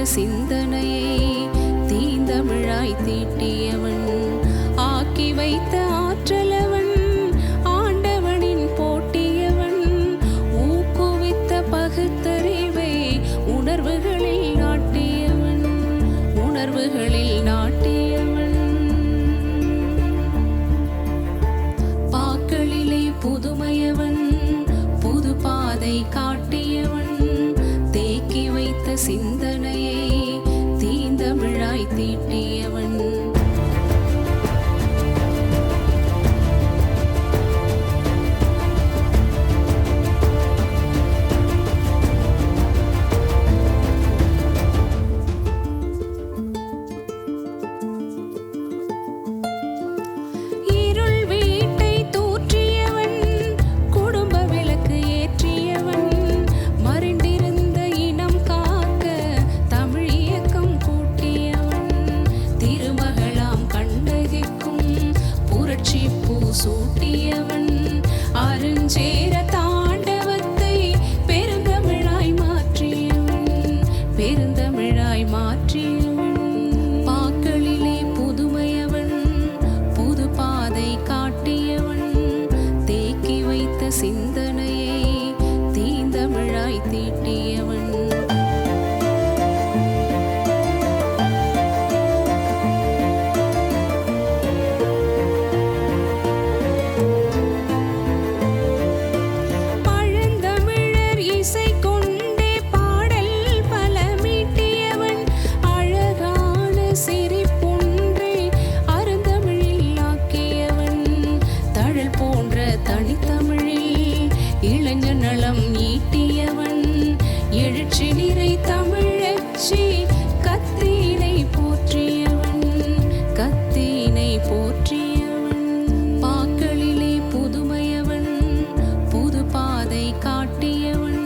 சிந்தனையை தீந்தமிழாய் தீட்டியவன் ஆக்கி வைத்த ஆற்றலவன் ஆண்டவனின் போட்டியவன் ஊக்குவித்த பகுத்தறிவை உணர்வுகளில் நாட்டியவன் பாக்களிலே புதுமையவன் புது பாதை காட்டியவன் தேக்கி வைத்த சிந்தனையை தீந்தமிழாய் தீட்டியவன் சூட்டியவன் அருஞ்சேர தாண்டவத்தை பெருந்தமிழாய் மாற்றியவன் பாக்களிலே புதுமையவன் புது பாதை காட்டியவன் தேக்கி வைத்த சிந்தனையை தீந்தமிழாய் தீட்டியவன் தனித்தமிழில் இளைஞர் நலம் ஈட்டியவன் எழுச்சி நிறை தமிழச்சி கத்தினை போற்றியவன் பாக்களிலே புதுமையவன் புது பாதை காட்டியவன்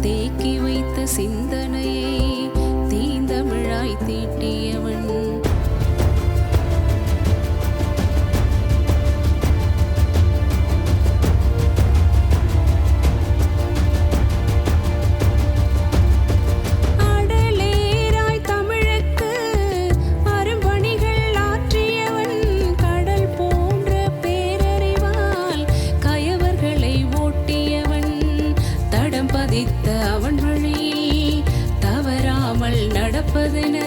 தேக்கி வைத்த சிந்தனையை தீந்தமிழாய் தீட்டியவன் அவன் வழியில் தவறாமல் நடப்பதென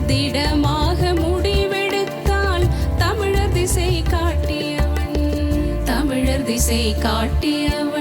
திடமாக முடிவெடுத்தால் தமிழர் திசை காட்டியவன்